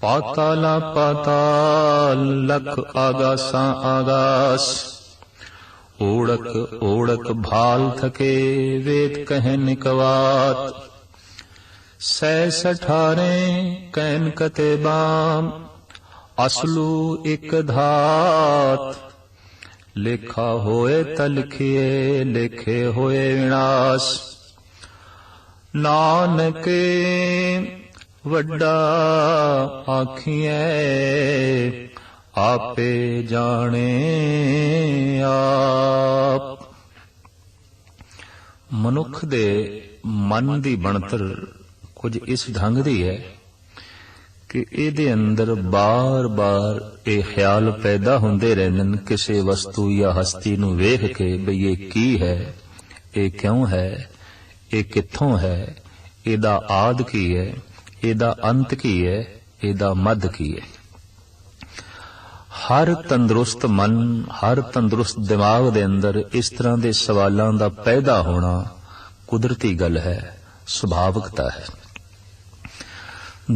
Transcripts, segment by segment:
पाताला पाताल लख आगासा आगास। ओढ़क ओढ़क भाल थके वेद कह निकवात। सैस अठारे कैन कते बाम असलू एक धात। लेखा होए त लिखिए लेखे होए विनाश। नानके वड्डा आखिए आपे जाने आप। मनुख दे मन दी बनतर कुछ इस ढंग दी है कि ਇਹਦੇ अंदर बार बार ਇਹ ख्याल पैदा ਹੁੰਦੇ ਰਹਿੰਦੇ ਨੇ ਕਿਸੇ ਵਸਤੂ ਜਾਂ ਹਸਤੀ ਨੂੰ ਵੇਖ ਕੇ ਬਈ ਇਹ ਕੀ ਹੈ, ਇਹ ਕਿਉਂ ਹੈ, ਇਹ ਕਿੱਥੋਂ ਹੈ, ਇਹਦਾ ਆਦ ਕੀ ਹੈ, ਇਹਦਾ ਅੰਤ ਕੀ ਹੈ, ਇਹਦਾ ਮੱਧ ਕੀ ਹੈ। ਹਰ ਤੰਦਰੁਸਤ ਮਨ, ਹਰ ਤੰਦਰੁਸਤ ਦਿਮਾਗ ਦੇ ਅੰਦਰ ਇਸ ਤਰ੍ਹਾਂ ਦੇ ਸਵਾਲਾਂ ਦਾ ਪੈਦਾ ਹੋਣਾ ਕੁਦਰਤੀ ਗੱਲ ਹੈ, ਸੁਭਾਵਿਕਤਾ ਹੈ।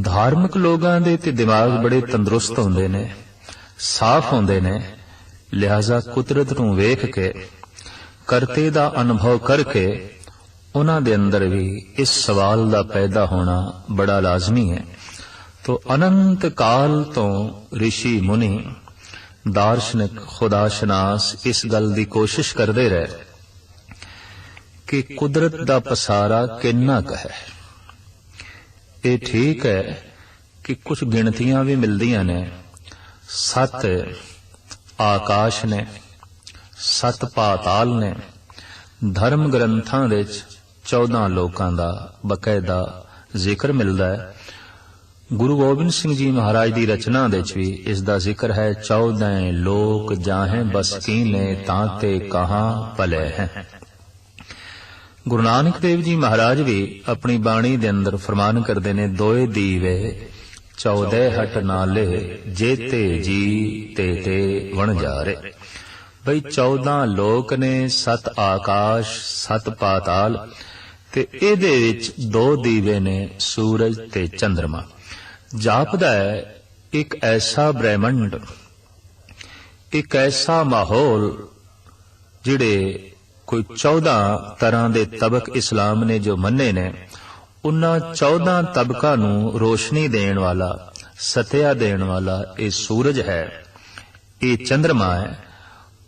धार्मिक लोगों के ते दिमाग बड़े तंदुरुस्त होंदे ने, साफ होंदे ने, लिहाजा कुदरत नूं वेख के करते दा अनुभव करके उन्हां दे अंदर भी इस सवाल दा पैदा होना बड़ा लाजमी है। तो अनंत काल तो ऋषि मुनि दार्शनिक खुदाशनास इस गल दी कोशिश करते रहे कि कुदरत दा पसारा किन्ना क है। ये ठीक है कि कुछ गिणतियां भी मिलदियां ने। 7 आकाश ने, 7 पाताल ने। धर्म ग्रंथां दे 14 लोकां दा बकायदा जिक्र मिलदा है। गुरु गोबिंद सिंह जी महाराज दी रचना दे भी इसदा जिक्र है। 14 लोक जाहें बस कीने तांते कहां भले हैं। गुरु नानक देव जी महाराज भी अपनी बाणी दे अंदर फरमान करते ने, दोए दीवे 14 हट नाले जेते जी ते ते वण जा रे। भाई 14 लोक ने, 7 आकाश, 7 पाताल ते एदे विच 2 दीवे ने, सूरज ते चंद्रमा। जापदा है एक ऐसा ब्रह्मंड, एक ऐसा माहौल जिहड़े कोई 14 तरह के तबक इस्लाम ने जो मन्ने ने, उन्हां 14 तबका नूं रोशनी देण वाला, सत्या देण वाला ये सूरज है, ये चंद्रमा है।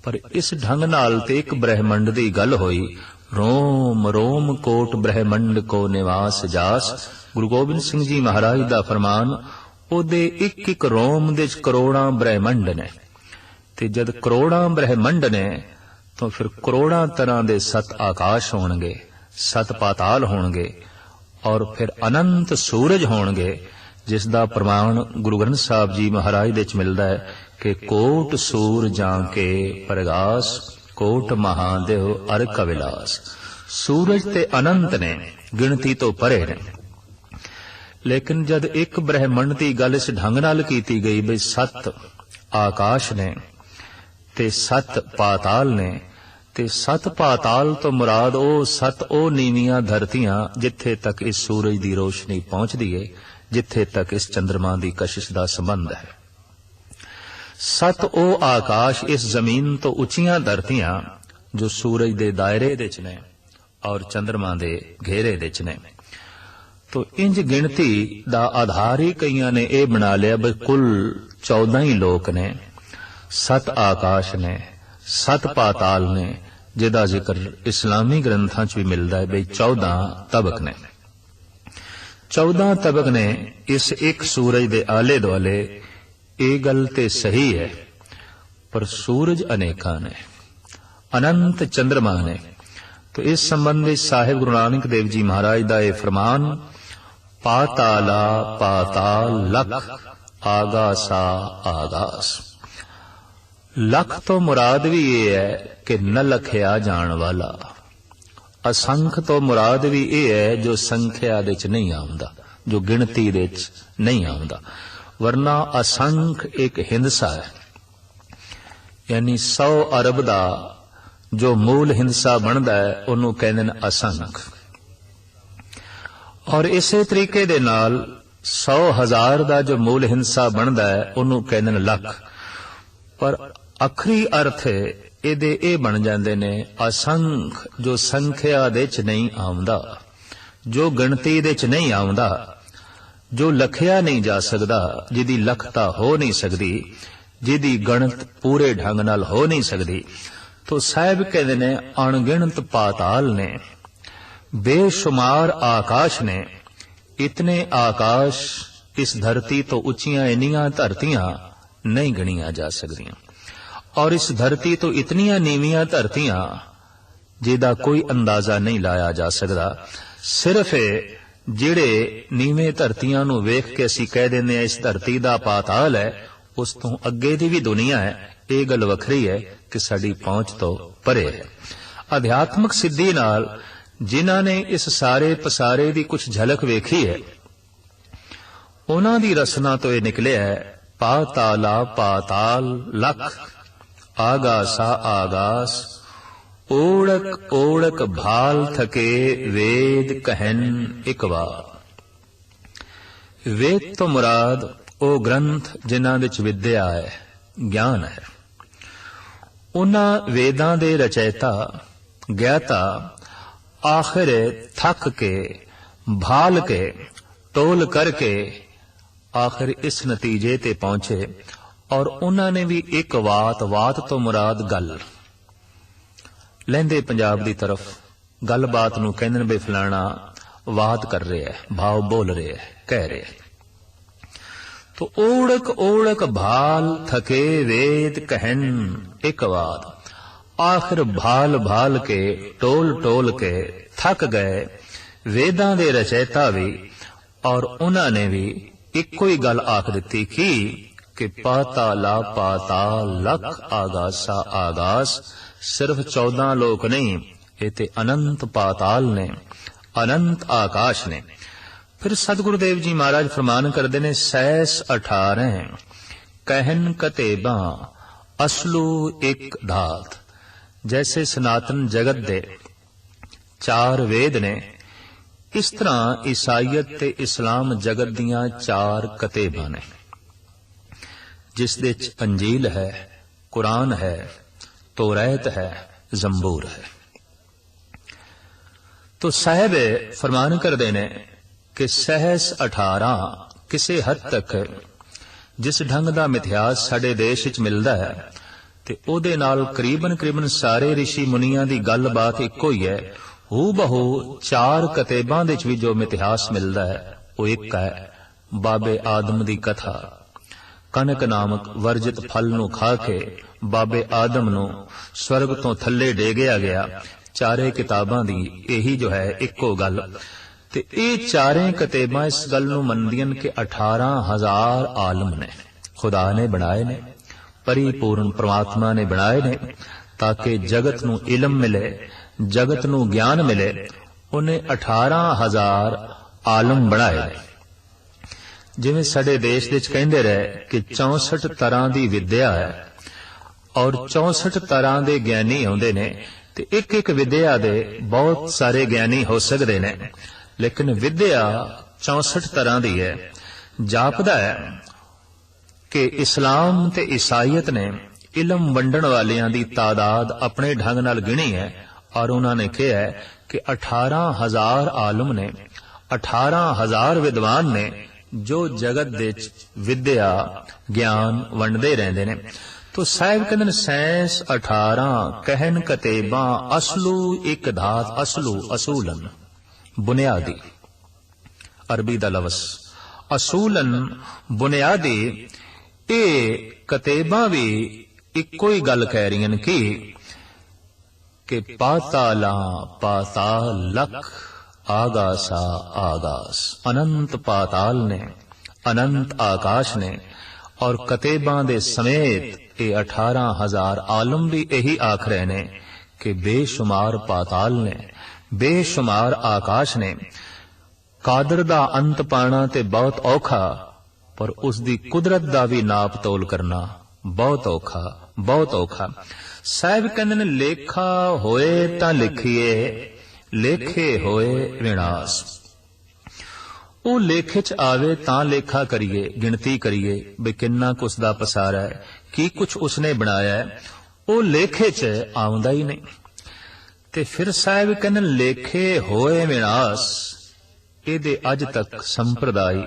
पर इस ढंग नाल ते एक ब्रह्मंड की गल होई। रोम रोम कोट ब्रह्मंड को निवास जास। गुरु गोबिंद सिंह जी महाराज दा फरमान, ओदे एक एक रोम दे करोड़ां ब्रह्मंड ने। ते जद करोड़ां ब्रह्मंड ने तो फिर करोड़ां तरह के 7 आकाश होणगे, 7 पाताल होणगे और फिर अनंत सूरज होणगे, जिसदा प्रमाण गुरु ग्रंथ साहब जी महाराज दे च मिलदा है कि कोट सूर जाके प्रगास, कोट महादेव अर कविलास। सूरज ते अनंत ने, गिणती तो परे ने। लेकिन जद एक ब्रह्मंड की गल इस ढंग नाल कीती गई बई 7 आकाश ने ते 7 पाताल ने, ते 7 पाताल तो मुराद ओ 7 ओ नीवियां धरतियां जिथे तक इस सूरज की रोशनी पहुंचती है, जिथे तक इस चंद्रमा की कशिश का संबंध है। 7 ओ आकाश इस जमीन तो उचियां धरतियां जो सूरज के दायरे दे च ने और चंद्रमा के घेरे दे च ने। तो इंज गिणती का आधार ही कईयां ने यह बना लिया बई कुल 14 ही लोक ने, 7 आकाश ने, 7 पाताल ने, जिदा जिक्र इस्लामी ग्रंथां च भी मिलता है बई 14 तबक ने। 14 तबक ने इस एक सूरज दे आले दुआले। ये गल ते सही है, पर सूरज अनेका ने, अनंत चंद्रमा ने। तो इस संबंध में साहिब गुरु नानक देव जी महाराज का यह फरमान, पाताला पाताल लख आगासा आगास। लख तो मुराद भी ये है कि न लखया जान वाला। असंख तो मुराद भी ये है जो संख्या दे च नहीं आउंदा, जो गिणती दे च नहीं आउंदा। वरना असंख एक हिंदसा है, यानी 100 अरब दा जो मूल हिंदसा बनदा है उन्होंने कहते हैं असंख। और इसे तरीके दे नाल 100,000 ਦਾ ਜੋ ਮੂਲ ਹਿੰਸਾ ਬਣਦਾ ਹੈ ਉਹਨੂੰ ਕਹਿੰਦੇ ਨੇ ਲੱਖ, ਪਰ ਅਖਰੀ ਅਰਥ ਇਹਦੇ ਇਹ ਬਣ ਜਾਂਦੇ ਨੇ ਅਸੰਖ, ਜੋ ਸੰਖਿਆ ਦੇ ਚ ਨਹੀਂ ਆਉਂਦਾ, ਜੋ ਗਿਣਤੀ ਦੇ ਚ ਨਹੀਂ ਆਉਂਦਾ, ਜੋ ਲਖਿਆ ਨਹੀਂ ਜਾ ਸਕਦਾ, ਜਿਹਦੀ ਲਖਤਾ ਹੋ ਨਹੀਂ ਸਕਦੀ, ਜਿਹਦੀ ਗਣਤ ਪੂਰੇ ਢੰਗ ਨਾਲ ਹੋ ਨਹੀਂ ਸਕਦੀ। तो साहब कहते ने अणगिणत पाताल ने, बेशुमार आकाश ने, इतने आकाश इस धरती तो उच्चियां इन्नियां धरतियां नहीं गिणियां जा सकदियां, और इस धरती तो इतनियां नीवियां धरतियां जिहदा कोई अंदाजा नहीं लाया जा सकदा। सिर्फ जिहड़े नीवे धरतियां नूं वेख के असीं कह दिंदे आ इस धरती दा पाताल है, उस तों अगे दी भी दुनिया है। ਇਹ ਗੱਲ ਵੱਖਰੀ ਹੈ ਕਿ ਸਾਡੀ ਪਹੁੰਚ ਤੋਂ ਪਰੇ ਹੈ। ਅਧਿਆਤਮਕ ਸਿੱਧੀ ਨਾਲ ਜਿਨ੍ਹਾਂ ਨੇ ਇਸ ਸਾਰੇ ਪਸਾਰੇ ਦੀ ਕੁਝ ਝਲਕ ਵੇਖੀ ਹੈ, ਉਹਨਾਂ ਦੀ ਰਸਨਾ ਤੋਂ ਇਹ ਨਿਕਲਿਆ ਹੈ ਪਾਤਾਲਾ ਪਾਤਾਲ ਲਖ, ਆਗਾਸਾ ਆਗਾਸ, ਓੜਕ ਓੜਕ ਭਾਲ ਥਕੇ ਵੇਦ ਕਹਿਨ ਇੱਕ ਵਾਰ। ਵੇਦ ਤੋਂ ਮੁਰਾਦ ਉਹ ਗ੍ਰੰਥ ਜਿਨ੍ਹਾਂ ਵਿੱਚ ਵਿਦਿਆ ਹੈ, ਗਿਆਨ ਹੈ। उन्हां वेदां दे रचयिता ज्ञाता आखिर थक के भाल के टोल करके आखिर इस नतीजे ते पहुंचे, और उन्होंने भी एक वात तो मुराद गल लैंदे पंजाब दी तरफ गलबात नूं कहंदे बे फलाना वात कर रहे है, भाव बोल रहे है, कह रहे है। तो ओड़क ओड़क भाल थके वेद कहन एक वाद, आखिर भाल भाल के टोल टोल के थक गए वेदां दे रचयिता भी, और उन्होंने भी इको ही गल आख दी कि पाताला पाताल लख आगासा आगास। सिर्फ 14 लोक नहीं, ये ते अनंत पाताल ने, अनंत आकाश ने। फिर सतगुरुदेव जी महाराज फरमान करते ने सैस 18 कहन कतेबा असलू एक धात। जैसे सनातन जगत दे 4 वेद ने, इस तरह ईसाईयत ते इस्लाम जगत दियां 4 कतेबां ने, जिस दे च अंजील है, कुरान है, तौरात है, जंबूर है। तो साहब फरमान करते ने कि सहस 18 किसी हद तक जिस ढंग का मिथਿਆਸ साडे देश विच मिलदा है, ते ओदे नाल करीबन सारे ऋषि मुनियां दी गलबात इक्को ही है। हू बहु 4 कतेबां दे विच भी जो मिथਿਆਸ मिलदा है वो एक है बाबे आदम दी कथा। कनक नामक वर्जित फल नूं खा के बाबे आदम नूं स्वर्ग तो थल्ले डेगिया गया। 4 किताबां दी यही जो है इक्को गल। ते ये 4 कतेबां इस गल नूं मनदियां कि 18,000 आलम ने खुदा ने बनाए ने, परिपूर्ण परमात्मा ने बनाए ने, ताकि जगत नूं इलम मिले, जगत नूं ज्ञान मिले। उन्हें 18,000 आलम बनाए ने। जिवें साडे देश दे च कहिंदे रहे कि 64 तरह दी विद्या है और 64 तरह दे ज्ञानी आउंदे ने, ते एक एक विद्या दे बहुत सारे ज्ञानी हो सकदे ने, लेकिन विद्या 64 तरह दी है। जापदा है कि इस्लाम ते ईसाईयत ने इलम वंडण वालियां दी तादाद अपने ढंग नाल गिणी है, और उन्होंने कहा है कि 18,000 आलम ने, 18,000 विद्वान ने जो जगत दे विद्या ज्ञान वंडदे रहंदे ने। तो साहिब कहंदे ने सैंस 18 कहन कतेबां असलू एक धात। असलू असूलन बुनियादी, अरबी दा लफ्ज़ असूलन बुनियादी। ये कतेबां भी इक्को ही गल कह रही हैं कि पाताला पाताल लख आगासा आगास। अनंत पाताल ने, अनंत आकाश ने, और कतेबां दे समेत ये 18,000 आलम भी यही आख रहे ने कि बेशुमार पाताल ने, बेशुमार आकाश ने। कादर दा अंत पाना ते बहुत औखा, पर उसदी कुदरत दा भी नाप तोल करना बहुत औखा, बहुत औखा। साहिब कहंदे ने लेखा होए तां लिखिए, लेखे होए विनाश। ਉਹ ਲੇਖੇ 'ਚ ਆਵੇ ਤਾਂ ਲੇਖਾ ਕਰੀਏ, ਗਿਣਤੀ ਕਰੀਏ ਵੀ ਕਿੰਨਾ ਕੁ ਉਸਦਾ ਪਸਾਰਾ ਹੈ, ਕੀ ਕੁਛ ਉਸਨੇ ਬਣਾਇਆ ਹੈ। ਉਹ ਲੇਖੇ 'ਚ ਆਉਂਦਾ ਹੀ ਨਹੀਂ। ਤੇ ਫਿਰ ਸਾਹਿਬ ਕਹਿੰਦੇ ਲੇਖੇ ਹੋਏ ਵਿਨਾਸ਼, ਇਹਦੇ ਅੱਜ ਤੱਕ ਸੰਪਰਦਾਇ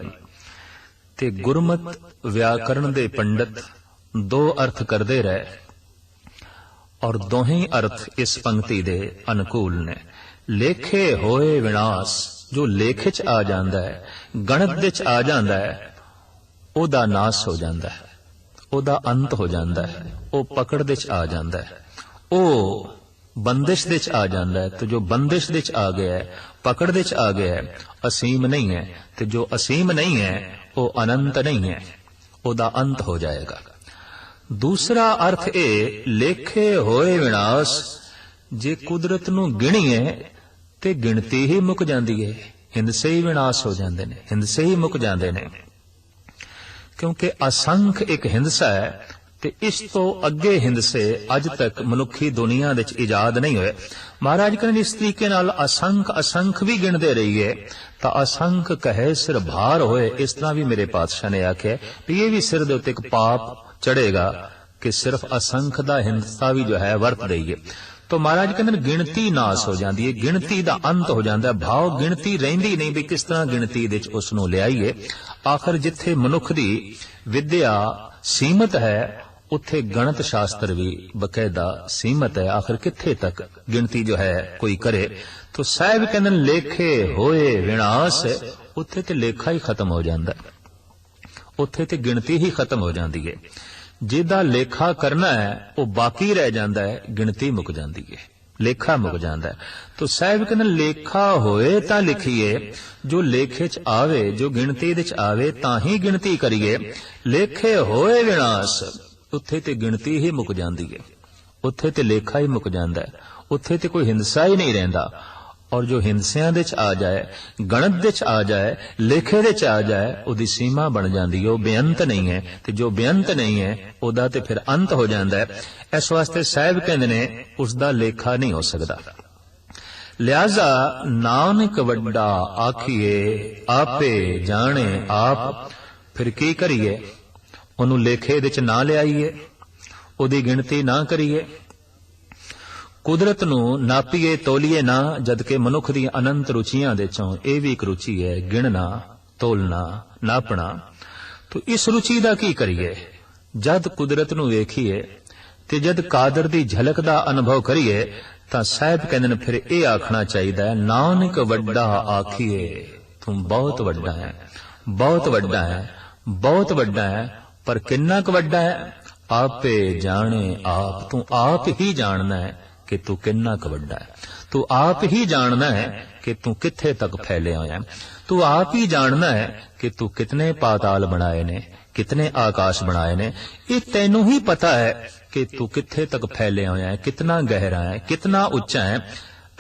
ਤੇ ਗੁਰਮਤ ਵਿਆਕਰਣ ਦੇ ਪੰਡਤ ਦੋ ਅਰਥ ਕਰਦੇ ਰਹੇ, ਔਰ ਦੋਹੇ ਅਰਥ ਇਸ ਪੰਕਤੀ ਦੇ ਅਨੁਕੂਲ ਨੇ। ਲੇਖੇ ਹੋਏ ਵਿਨਾਸ਼, ਜੋ ਲੇਖ 'ਚ ਆ ਜਾਂਦਾ ਹੈ, ਗਣਤ ਦੇ 'ਚ ਆ ਜਾਂਦਾ ਹੈ, ਉਹਦਾ ਨਾਸ ਹੋ ਜਾਂਦਾ ਹੈ, ਉਹਦਾ ਅੰਤ ਹੋ ਜਾਂਦਾ ਹੈ, ਉਹ ਪਕੜ ਦੇ 'ਚ ਆ ਜਾਂਦਾ ਹੈ, ਉਹ ਬੰਦਿਸ਼ ਦੇ 'ਚ ਆ ਜਾਂਦਾ ਹੈ। ਤੇ ਜੋ ਬੰਦਿਸ਼ ਦੇ 'ਚ ਆ ਗਿਆ ਹੈ, ਪਕੜ ਦੇ 'ਚ ਆ ਗਿਆ ਹੈ, ਅਸੀਮ ਨਹੀਂ ਹੈ। ਤੇ ਜੋ ਅਸੀਮ ਨਹੀਂ ਹੈ ਉਹ ਅਨੰਤ ਨਹੀਂ ਹੈ, ਉਹਦਾ ਅੰਤ ਹੋ ਜਾਏਗਾ। ਦੂਸਰਾ ਅਰਥ ਇਹ ਲੇਖੇ ਹੋਏ ਵਿਨਾਸ਼, ਜੇ ਕੁਦਰਤ ਨੂੰ ਗਿਣੀਏ ਤੇ ਗਿਣਤੀ ਹੀ ਮੁੱਕ ਜਾਂਦੀ ਹੈ, ਹਿੰਦਸੇ ਹੀ ਵਿਨਾਸ਼ ਹੋ ਜਾਂਦੇ ਨੇ, ਹਿੰਦਸੇ ਹੀ ਮੁੱਕ ਜਾਂਦੇ ਨੇ। ਕਿਉਂਕਿ ਅਸੰਖ ਇੱਕ ਹਿੰਦਸਾ ਹੈ ਤੇ ਇਸ ਤੋਂ ਅੱਗੇ ਹਿੰਦਸੇ ਅੱਜ ਤੱਕ ਮਨੁੱਖੀ ਦੁਨੀਆ ਵਿੱਚ ਇਜਾਦ ਨਹੀਂ ਹੋਏ। ਮਹਾਰਾਜ ਕਹਿੰਦੇ ਇਸ ਤਰੀਕੇ ਨਾਲ ਅਸੰਖ ਵੀ ਗਿਣਦੇ ਰਹੀਏ ਤਾਂ ਅਸੰਖ ਕਹੇ ਸਿਰ ਭਾਰ ਹੋਏ। ਇਸ ਤਰ੍ਹਾਂ ਵੀ ਮੇਰੇ ਪਾਤਸ਼ਾਹ ਨੇ ਆਖਿਆ ਵੀ ਇਹ ਵੀ ਸਿਰ ਦੇ ਉੱਤੇ ਇੱਕ ਪਾਪ ਚੜੇਗਾ ਕਿ ਸਿਰਫ ਅਸੰਖ ਦਾ ਹਿੰਸਾ ਵੀ ਜੋ ਹੈ ਵਰਤ ਦਈਏ। तो महाराज कहते गिणती नाश हो जाती है, गिणती का अंत हो जाता है। भाव गिणती रहिंदी नहीं भी किस तरह गिणती दे विच उस नूं लियाईए। आखिर जिथे मनुख दी विद्या सीमित है उत्थे गणत शास्त्र भी बकायदा सीमित है। आखिर किथे तक गिणती जो है कोई करे। तो साहिब कहते लेखे होए विनाश, उत्थे ते लेखा ही खत्म हो जाता है, उत्थे ते गिणती ही खत्म हो जाती है। जिहदा लेखा करना है वो बाकी रह जाता है, गिणती मुक जाती है, लेखा मुक जाता है। तो साहिब कहते लेखा होए तां लिखिए, जो लेखे च आवे, जो गिणती दे च आवे तां ही गिणती करिए। लेखे होए विनाश, उत्थे ते गिणती ही मुक जाती है, उत्थे ते लेखा ही मुक जाता है, उत्थे ते कोई हिंसा ही नहीं रहिंदा। और जो हिंसियां दे च आ जाए, गणत दे च आ जाए, लेखे दे च आ जाए, उहदी सीमा बन जाती है, वो बेअंत नहीं है। ते जो बेअंत नहीं है उहदा ते फिर अंत हो जाता है। इस वास्ते साहिब कहंदे ने उसदा लेखा नहीं हो सकता। लिहाजा नानक वड्डा आखिए आपे जाने आप। फिर की करिए, उहनूं लेखे दे च ना लियाईए, उहदी गिणती ना करिए, कुदरत नूं नापीए तोलीए ना, जदकि मनुख दी अनंत रुचियां दे चों यह भी एक रुचि है गिणना, तोलना, नापना। तो इस रुचि दा की करिए? जद कुदरत नूं वेखीए ते जद कादर दी झलक दा अनुभव करिए तां साहिब कहंदे ने फिर यह आखना चाहिए नानक वड्डा आखिए। तू बहुत वड्डा है, बहुत वड्डा है, बहुत वड्डा है, पर किन्ना क वड्डा है? आपे जाने आप। तू आप ही जानना है कि तू किन्ना क वड्डा है। तू आप ही जानना है कि तू किथे तक फैले होया है। तू आप ही जानना है कि तू कितने पाताल बनाए ने, कितने आकाश बनाए ने। ये तैनू ही पता है कि तू किथे तक फैले होया है, कितना गहरा है, कितना उच्चा है।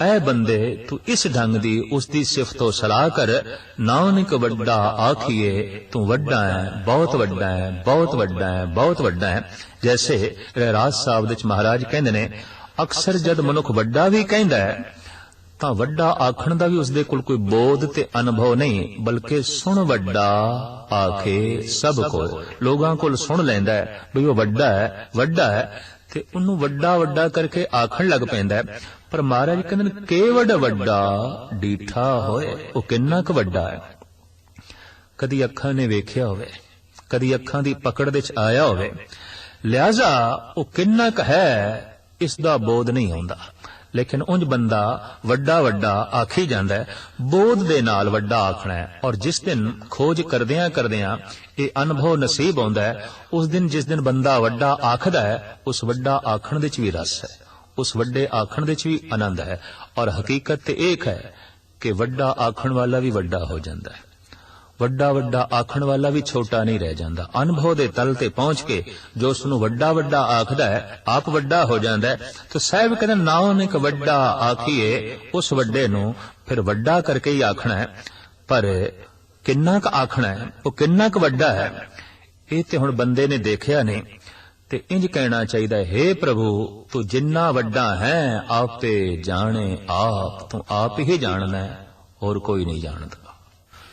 ऐ बंदे तू इस ढंग दी उसदी सिफतो सलाह कर। नानक वड्डा आखिए, तू वड्डा है, बहुत वड्डा है, बहुत वड्डा है, बहुत वड्डा है। जैसे रहराज साहब दे महाराज कहंदे ने अक्सर जद मनुख वड्डा भी कहंदा है तां वड्डा आखण दा भी उसदे कोल कोई बोध ते अनुभव नहीं, बल्कि सुन वड्डा आखे सब को। लोगां कोल सुन लैंदा है भी वो वड्डा है ते उन्नू वड्डा वड्डा करके आखण लग पैंदा है। पर महाराज कहंदे केवड़ वड्डा डीठा होए, वो किन्ना क वड्डा है। कदी अखां ने वेखिया होवे, कदी अखां दी पकड़ दे च आया होवे, लिहाजा वो किन्ना क है इसदा बोध नहीं होंदा। लेकिन उंज बंदा वड्डा वड्डा आखी जांदा है, बोध दे नाल वड्डा आखना है। और जिस दिन खोज करदियां करदियां ये अनुभव नसीब होंदा है, उस दिन जिस दिन बंदा वड्डा आखदा है, उस वड्डा आखण दे च भी रस है, उस वड्डे आखण दे च भी आनंद है। और हकीकत ते एक है कि वड्डा आखण वाला भी वड्डा हो जांदा है, वड्डा वड्डा आखण वाला भी छोटा नहीं रह जाता। अनुभव दे तल ते पहुंच के जो उसनू वड्डा वड्डा आखदा है आप वड्डा हो जाता है। तो साहिब कहते नानक वड्डा आखिए, उस वड्डे नू फिर वड्डा करके ही आखना है। पर किन्ना क आखना है, वो किन्ना क वड्डा है, ये ते हुण बंदे ने देखिया नहीं। ते इंज कहना चाहिए हे प्रभु तू जिन्ना वड्डा है आपे जाने आप। तू आप ही जानना है और कोई नहीं जानता।